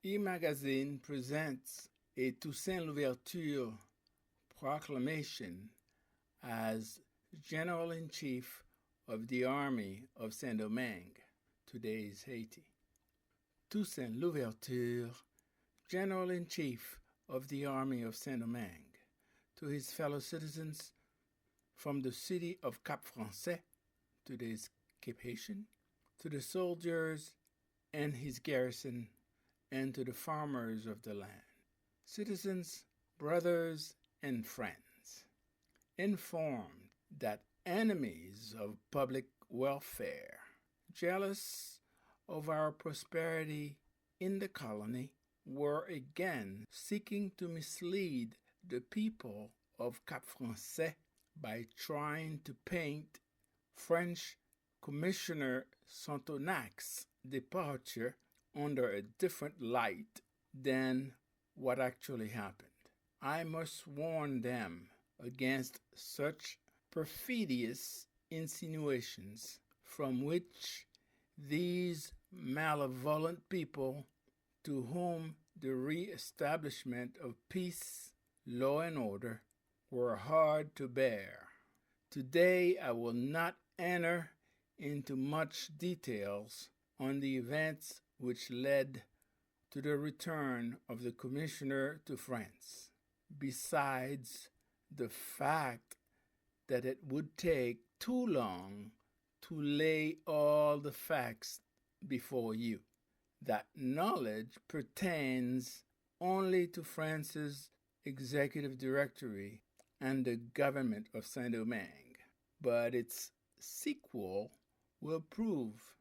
E-Magazine presents a Toussaint Louverture proclamation as General-in-Chief of the Army of Saint-Domingue, today's Haiti. Toussaint Louverture, General-in-Chief of the Army of Saint-Domingue, to his fellow citizens from the city of Cap Français, today's Cape Haitian, to the soldiers and his garrison, and to the farmers of the land, citizens, brothers, and friends, informed that enemies of public welfare, jealous of our prosperity in the colony, were again seeking to mislead the people of Cap Français by trying to paint French Commissioner Sonthonax's departure under a different light than what actually happened. I must warn them against such perfidious insinuations from which these malevolent people, to whom the re-establishment of peace, law, and order were hard to bear. Today I will not enter into much details on the events which led to the return of the commissioner to France, besides the fact that it would take too long to lay all the facts before you. That knowledge pertains only to France's executive directory and the government of Saint-Domingue, but its sequel will prove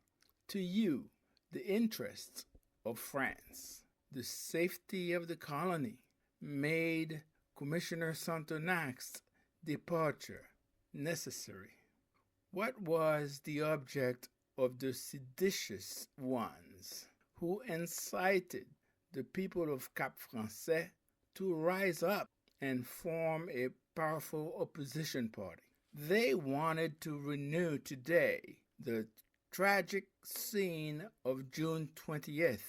to you the interests of France. The safety of the colony made Commissioner Sonthonax's departure necessary. What was the object of the seditious ones who incited the people of Cap Français to rise up and form a powerful opposition party? They wanted to renew today the tragic scene of June 20th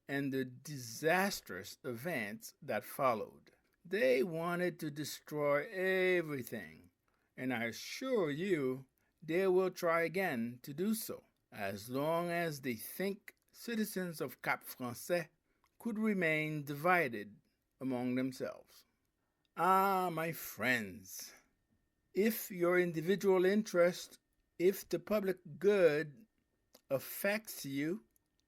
and the disastrous events that followed. They wanted to destroy everything, and I assure you they will try again to do so, as long as they think citizens of Cap Français could remain divided among themselves. Ah, my friends, if your individual interest, if the public good affects you,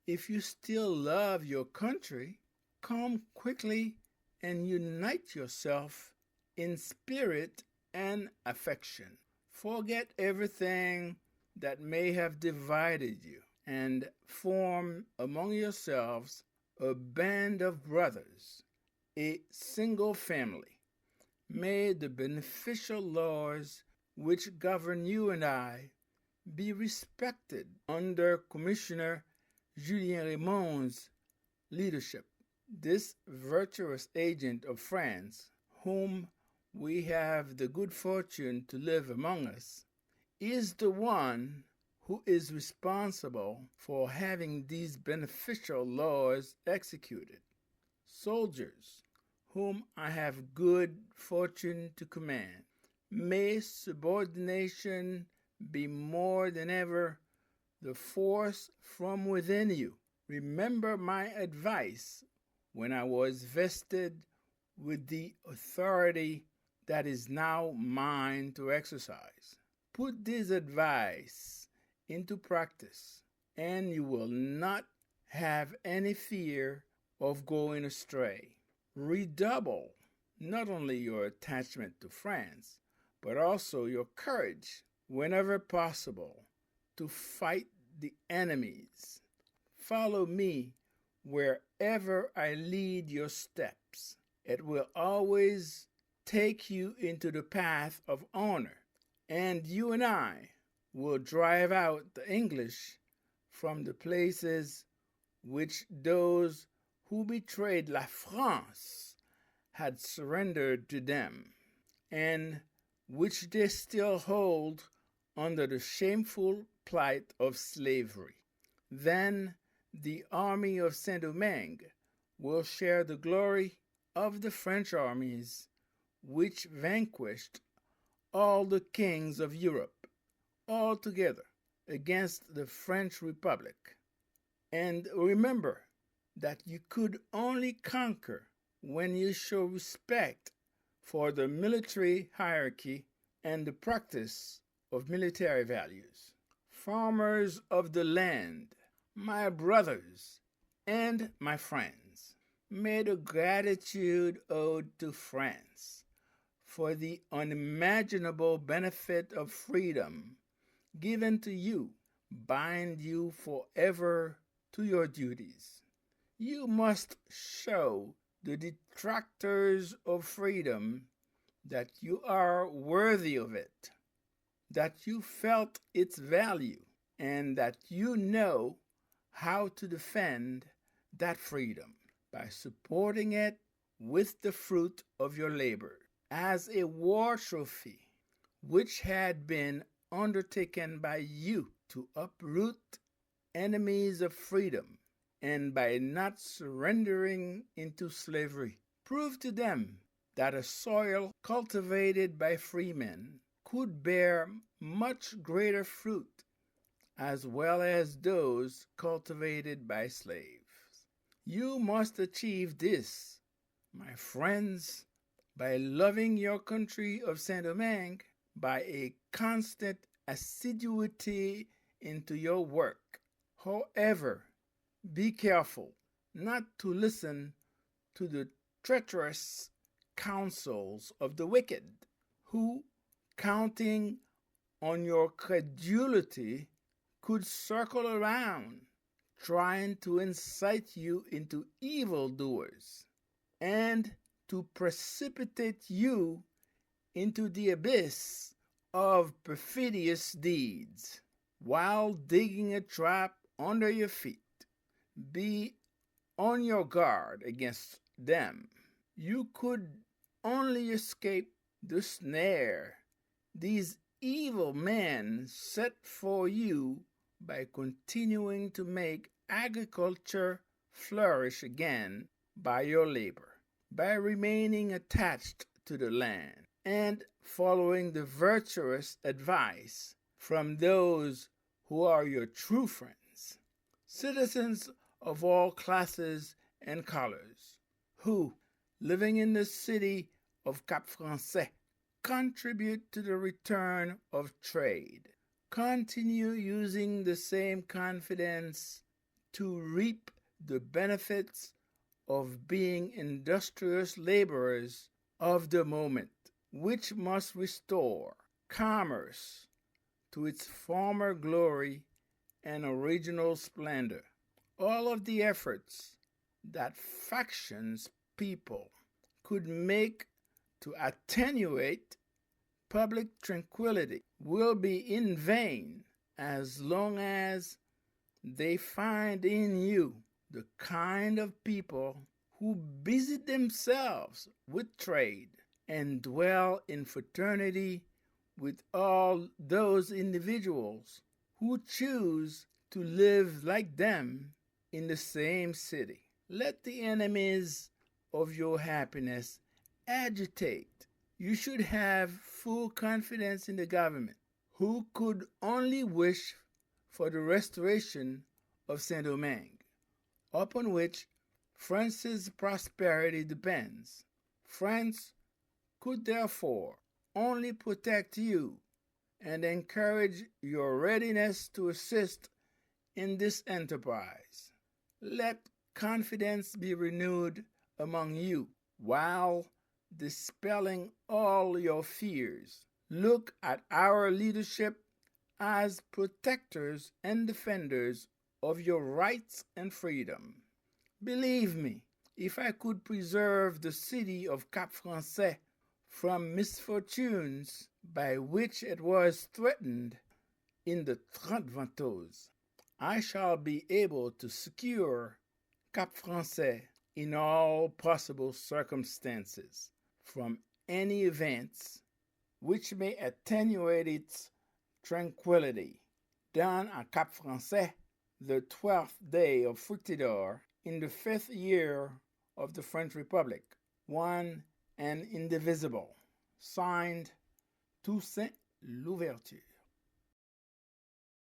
if you still love your country, come quickly and unite yourself in spirit and affection. Forget everything that may have divided you and form among yourselves a band of brothers, a single family. May the beneficial laws which govern you and I be respected under Commissioner Julien Raymond's leadership. This virtuous agent of France, whom we have the good fortune to live among us, is the one who is responsible for having these beneficial laws executed. Soldiers, whom I have good fortune to command, may subordination be more than ever the force from within you. Remember my advice when I was vested with the authority that is now mine to exercise. Put this advice into practice, and you will not have any fear of going astray. Redouble not only your attachment to France, but also your courage, whenever possible, to fight the enemies. Follow me wherever I lead your steps. It will always take you into the path of honor, and you and I will drive out the English from the places which those who betrayed La France had surrendered to them, and which they still hold under the shameful plight of slavery. Then the army of Saint-Domingue will share the glory of the French armies which vanquished all the kings of Europe all together against the French Republic. And remember that you could only conquer when you show respect for the military hierarchy and the practice of military values. Farmers of the land, my brothers and my friends, made a gratitude ode to France for the unimaginable benefit of freedom given to you, bind you forever to your duties. You must show the detractors of freedom that you are worthy of it, that you felt its value, and that you know how to defend that freedom by supporting it with the fruit of your labor as a war trophy which had been undertaken by you to uproot enemies of freedom, and by not surrendering into slavery, prove to them that a soil cultivated by freemen could bear much greater fruit, as well as those cultivated by slaves. You must achieve this, my friends, by loving your country of Saint-Domingue, by a constant assiduity into your work. However, be careful not to listen to the treacherous counsels of the wicked, who, counting on your credulity, could circle around, trying to incite you into evildoers, and to precipitate you into the abyss of perfidious deeds, while digging a trap under your feet. Be on your guard against them. You could only escape the snare these evil men set for you by continuing to make agriculture flourish again by your labor, by remaining attached to the land, and following the virtuous advice from those who are your true friends, citizens of all classes and colors, who, living in the city of Cap Français, contribute to the return of trade. Continue using the same confidence to reap the benefits of being industrious laborers of the moment, which must restore commerce to its former glory and original splendor. All of the efforts that factions people could make to attenuate public tranquility will be in vain as long as they find in you the kind of people who busy themselves with trade and dwell in fraternity with all those individuals who choose to live like them in the same city. Let the enemies of your happiness agitate. You should have full confidence in the government, who could only wish for the restoration of Saint-Domingue, upon which France's prosperity depends. France could therefore only protect you and encourage your readiness to assist in this enterprise. Let confidence be renewed among you, while dispelling all your fears. Look at our leadership as protectors and defenders of your rights and freedom. Believe me, if I could preserve the city of Cap Français from misfortunes by which it was threatened in the 30 Ventose, I shall be able to secure Cap Français in all possible circumstances from any events which may attenuate its tranquility. Done at Cap Français, the 12th day of Fructidor, in the 5th year of the French Republic, one and indivisible. Signed, Toussaint Louverture.